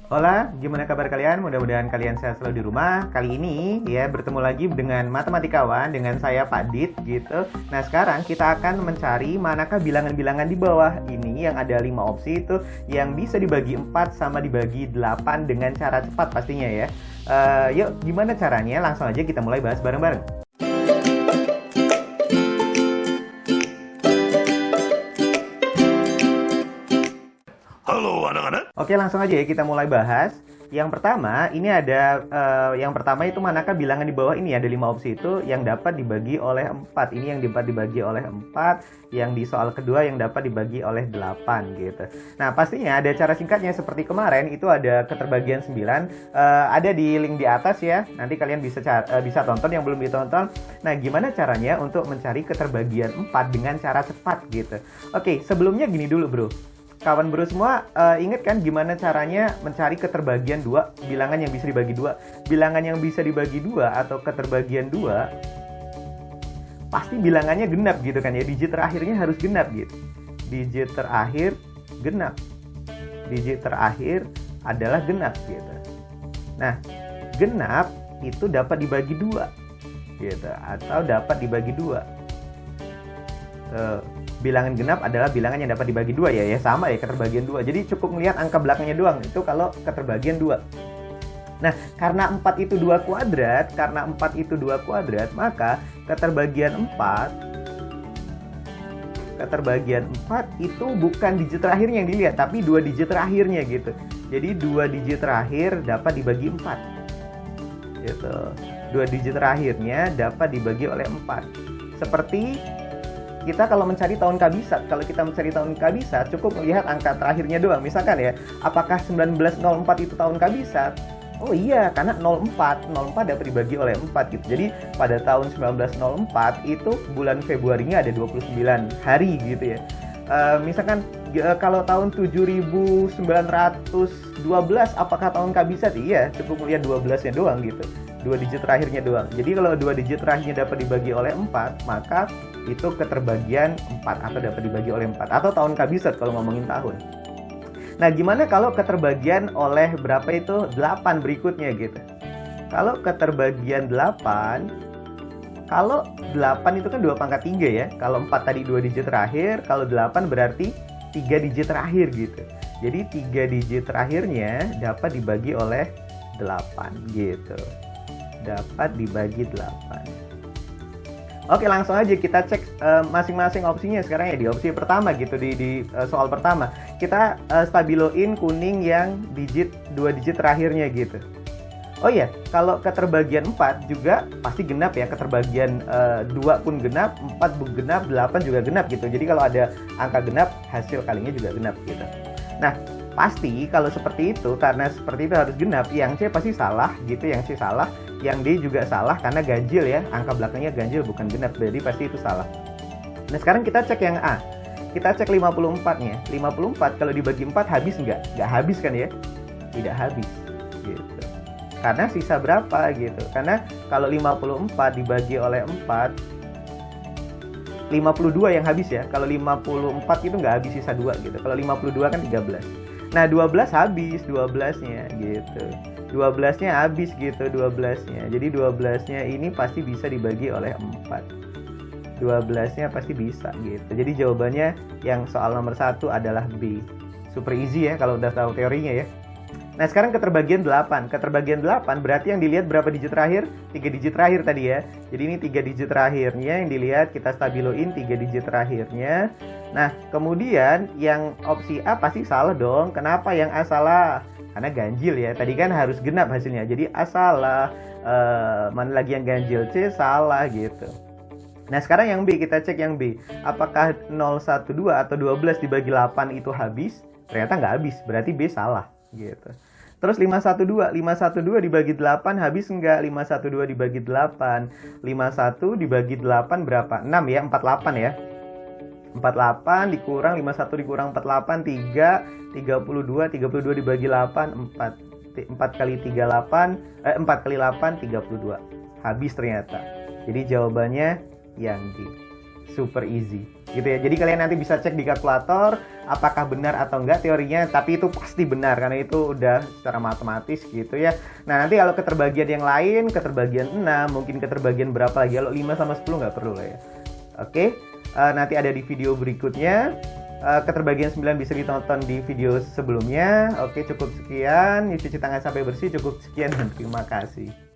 Hola, gimana kabar kalian? Mudah-mudahan kalian sehat selalu di rumah. Kali ini ya bertemu lagi dengan matematikawan dengan saya Pak Dit gitu. Nah, sekarang kita akan mencari manakah bilangan-bilangan di bawah ini yang ada 5 opsi itu yang bisa dibagi 4 sama dibagi 8 dengan cara cepat pastinya ya. Yuk, gimana caranya? Langsung aja kita mulai bahas bareng-bareng. Halo anak-anak. Oke, langsung aja ya kita mulai bahas. Yang pertama, ini ada yang pertama itu manakah bilangan di bawah ini ada 5 opsi itu yang dapat dibagi oleh 4. Ini yang dapat dibagi oleh 4, yang di soal kedua yang dapat dibagi oleh 8 gitu. Nah, pastinya ada cara singkatnya seperti kemarin itu ada keterbagian 9. Ada di link di atas ya. Nanti kalian bisa tonton yang belum ditonton. Nah, gimana caranya untuk mencari keterbagian 4 dengan cara cepat gitu. Oke, sebelumnya gini dulu, Bro. Kawan bro semua, ingat kan gimana caranya mencari keterbagian 2, bilangan yang bisa dibagi 2. Bilangan yang bisa dibagi 2 atau keterbagian 2 pasti bilangannya genap gitu kan ya. Digit terakhirnya harus genap gitu. Digit terakhir genap. Digit terakhir adalah genap gitu. Nah, genap itu dapat dibagi 2 gitu atau dapat dibagi 2. Bilangan genap adalah bilangan yang dapat dibagi 2 ya sama ya keterbagian 2. Jadi cukup melihat angka belakangnya doang itu kalau keterbagian 2. Nah, karena 4 itu 2 kuadrat, maka keterbagian 4 itu bukan digit terakhirnya yang dilihat, tapi 2 digit terakhirnya gitu. Jadi 2 digit terakhir dapat dibagi 4. Gitu. 2 digit terakhirnya dapat dibagi oleh 4. Seperti kita kalau mencari tahun kabisat, cukup melihat angka terakhirnya doang. Misalkan ya, apakah 1904 itu tahun kabisat? Oh iya, karena 04 dapat dibagi oleh 4 gitu. Jadi pada tahun 1904 itu bulan Februarinya ada 29 hari gitu ya. Misalkan kalau tahun 7912 apakah tahun kabisat? Iya, cukup melihat 12-nya doang gitu. 2 digit terakhirnya doang. Jadi kalau 2 digit terakhirnya dapat dibagi oleh 4, maka itu keterbagian 4 atau dapat dibagi oleh 4 atau tahun kabisat kalau ngomongin tahun. Nah, gimana kalau keterbagian oleh berapa itu 8 berikutnya gitu. Kalau keterbagian 8, kalau 8 itu kan 2 pangkat 3 ya. Kalau 4 tadi 2 digit terakhir, kalau 8 berarti 3 digit terakhir gitu. Jadi 3 digit terakhirnya dapat dibagi oleh 8 gitu. Dapat dibagi 8. Oke, langsung aja kita cek masing-masing opsinya sekarang ya. Di opsi pertama gitu, di soal pertama kita stabiloin kuning yang 2 digit terakhirnya gitu. Oh iya, kalau keterbagian 4 juga pasti genap ya. Keterbagian 2 pun genap, 4 pun genap, 8 juga genap gitu. Jadi kalau ada angka genap, hasil kalinya juga genap gitu. Nah, pasti kalau seperti itu, karena seperti itu harus genap, yang C pasti salah gitu, yang C salah. Yang D juga salah karena ganjil ya, angka belakangnya ganjil bukan genap, jadi pasti itu salah. Nah, sekarang kita cek yang A. Kita cek 54-nya. 54 kalau dibagi 4 habis nggak? Nggak habis kan ya? Tidak habis gitu. Karena sisa berapa gitu. Karena kalau 54 dibagi oleh 4, 52 yang habis ya. Kalau 54 itu nggak habis, sisa 2 gitu. Kalau 52 kan 13. Nah, 12 habis 12-nya gitu. 12-nya habis gitu 12-nya. Jadi 12-nya ini pasti bisa dibagi oleh 4. 12-nya pasti bisa gitu. Jadi jawabannya yang soal nomor 1 adalah B. Super easy ya kalau udah tahu teorinya ya. Nah, sekarang keterbagian 8. Keterbagian 8 berarti yang dilihat berapa digit terakhir? 3 digit terakhir tadi ya. Jadi ini 3 digit terakhirnya yang dilihat, kita stabiloin 3 digit terakhirnya. Nah, kemudian yang opsi A pasti salah dong. Kenapa yang A salah? Karena ganjil ya. Tadi kan harus genap hasilnya. Jadi A salah. Mana lagi yang ganjil? C salah gitu. Nah, sekarang yang B, kita cek yang B. Apakah 012 atau 12 dibagi 8 itu habis? Ternyata nggak habis. Berarti B salah gitu. Terus 512 dibagi 8 habis enggak? 512 dibagi 8. 51 dibagi 8 berapa? 6 ya, 48 ya. 48 dikurang 51 dikurang 48 3, 32 dibagi 8 4 kali 38 4 kali 8 32. Habis ternyata. Jadi jawabannya yang D. super easy gitu ya. Jadi kalian nanti bisa cek di kalkulator apakah benar atau enggak teorinya, tapi itu pasti benar karena itu udah secara matematis gitu ya. Nah, nanti kalau keterbagian yang lain, keterbagian 6, mungkin keterbagian berapa lagi, kalau 5 sama 10 nggak perlu lah ya. Oke, nanti ada di video berikutnya. Keterbagian 9 bisa ditonton di video sebelumnya. Oke, cukup sekian. Cuci tangan sampai bersih, cukup sekian dan terima kasih.